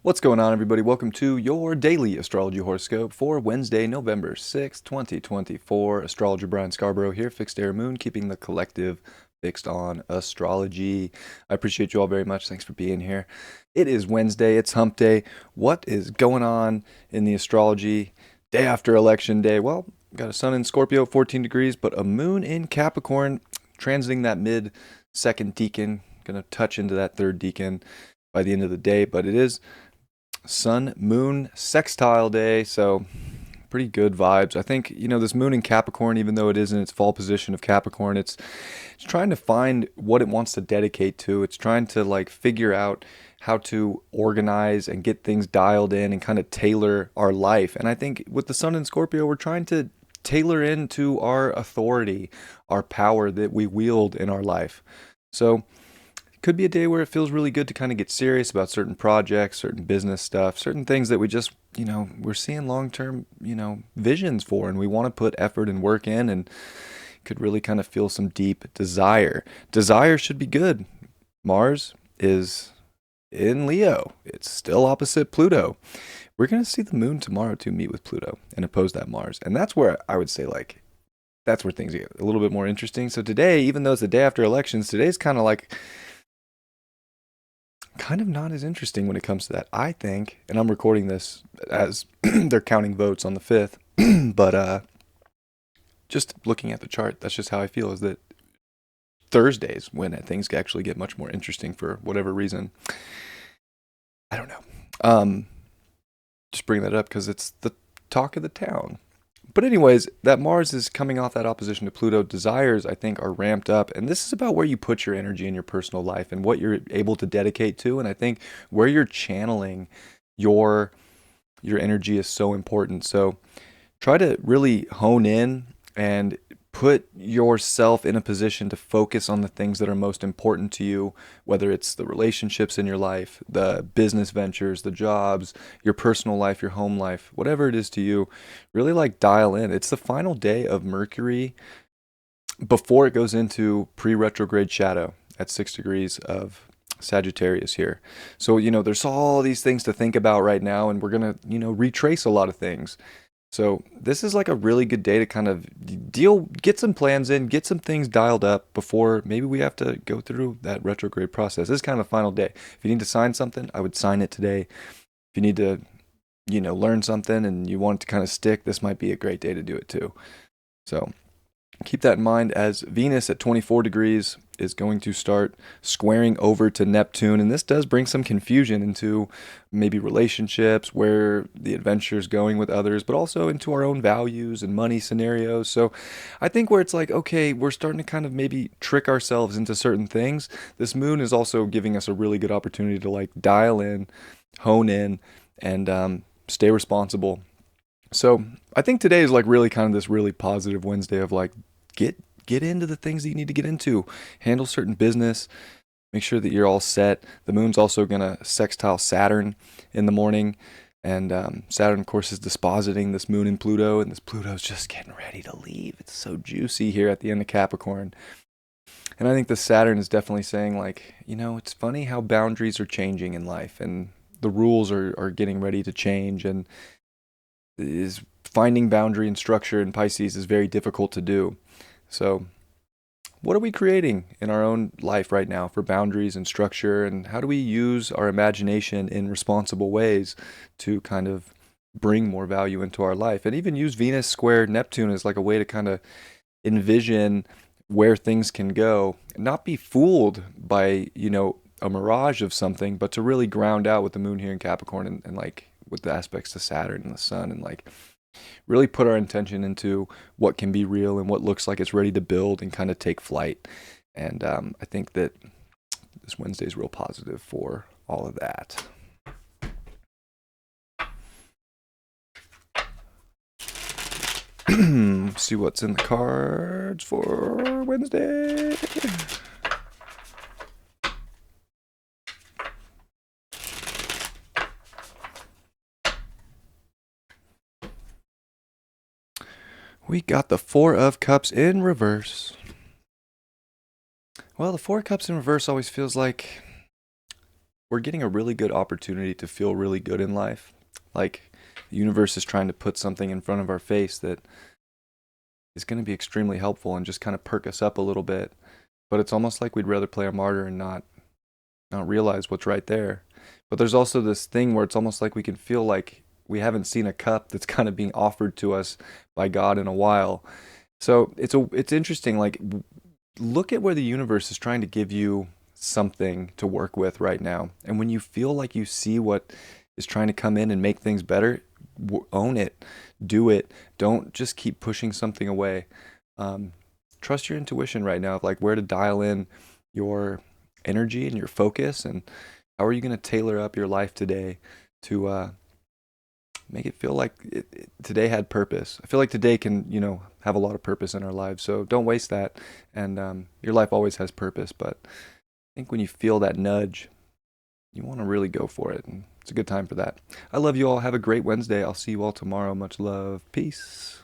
What's going on, everybody? Welcome to your daily astrology horoscope for Wednesday, November 6th, 2024. Astrologer Brian Scarborough here, Fixed Air Moon, keeping the collective fixed on astrology. I appreciate you all very much. Thanks for being here. It is Wednesday, it's hump day. What is going on in the astrology day after election day? Well, got a sun in Scorpio, 14 degrees, but a moon in Capricorn, transiting that mid second decan. Gonna touch into that third decan by the end of the day, but it is Sun Moon sextile day, so pretty good vibes. I think, this moon in Capricorn, even though it is in its fall position of Capricorn, it's trying to find what it wants to dedicate to. It's trying to figure out how to organize and get things dialed in and kind of tailor our life. And I think with the sun in Scorpio, we're trying to tailor into our authority, our power that we wield in our life. So could be a day where it feels really good to kind of get serious about certain projects, certain business stuff, certain things that we just, we're seeing long-term, visions for, and we want to put effort and work in, and could really kind of feel some deep desire. Desire should be good. Mars is in Leo. It's still opposite Pluto. We're going to see the moon tomorrow to meet with Pluto and oppose that Mars. And that's where I would say, that's where things get a little bit more interesting. So today, even though it's the day after elections, today's kind of not as interesting when it comes to that, I think. And I'm recording this as they're counting votes on the 5th. But just looking at the chart, that's just how I feel, is that Thursdays when things actually get much more interesting for whatever reason. I don't know. Just bring that up because it's the talk of the town. But anyways, that Mars is coming off that opposition to Pluto. Desires, I think, are ramped up. And this is about where you put your energy in your personal life and what you're able to dedicate to. And I think where you're channeling your energy is so important. So try to really hone in and put yourself in a position to focus on the things that are most important to you, whether it's the relationships in your life, the business ventures, the jobs, your personal life, your home life, whatever it is to you. Really dial in. It's the final day of Mercury before it goes into pre-retrograde shadow at 6 degrees of Sagittarius here. So, there's all these things to think about right now, and we're going to, retrace a lot of things. So this is a really good day to kind of get some plans in, get some things dialed up before maybe we have to go through that retrograde process. This is kind of the final day. If you need to sign something, I would sign it today. If you need to, learn something and you want it to kind of stick, this might be a great day to do it too. So keep that in mind, as Venus at 24 degrees is going to start squaring over to Neptune. And this does bring some confusion into maybe relationships, where the adventure is going with others, but also into our own values and money scenarios. So I think where it's okay, we're starting to kind of maybe trick ourselves into certain things. This moon is also giving us a really good opportunity to dial in, hone in, and stay responsible. So I think today is really kind of this really positive Wednesday of get into the things that you need to get into, handle certain business, make sure that you're all set. The moon's also gonna sextile Saturn in the morning, and Saturn, of course, is dispositing this moon in Pluto, and this Pluto's just getting ready to leave. It's so juicy here at the end of Capricorn. And I think the Saturn is definitely saying it's funny how boundaries are changing in life, and the rules are getting ready to change, and is finding boundary and structure in Pisces is very difficult to do. So what are we creating in our own life right now for boundaries and structure, and how do we use our imagination in responsible ways to kind of bring more value into our life, and even use Venus square Neptune as a way to kind of envision where things can go, not be fooled by, a mirage of something, but to really ground out with the moon here in Capricorn, and with the aspects to Saturn and the sun, and really put our intention into what can be real and what looks like it's ready to build and kind of take flight. And I think that this Wednesday is real positive for all of that. See what's in the cards for Wednesday. We got the Four of Cups in reverse. Well, the Four of Cups in reverse always feels like we're getting a really good opportunity to feel really good in life. Like the universe is trying to put something in front of our face that is going to be extremely helpful and just kind of perk us up a little bit. But it's almost like we'd rather play a martyr and not realize what's right there. But there's also this thing where it's almost like we can feel like we haven't seen a cup that's kind of being offered to us by God in a while. So it's interesting. Like, look at where the universe is trying to give you something to work with right now, and when you feel like you see what is trying to come in and make things better, own it, do it. Don't just keep pushing something away. Um, Trust your intuition right now of like where to dial in your energy and your focus, and how are you going to tailor up your life today to make it feel like today had purpose. I feel like today can, have a lot of purpose in our lives. So don't waste that. And your life always has purpose. But I think when you feel that nudge, you want to really go for it. And it's a good time for that. I love you all. Have a great Wednesday. I'll see you all tomorrow. Much love. Peace.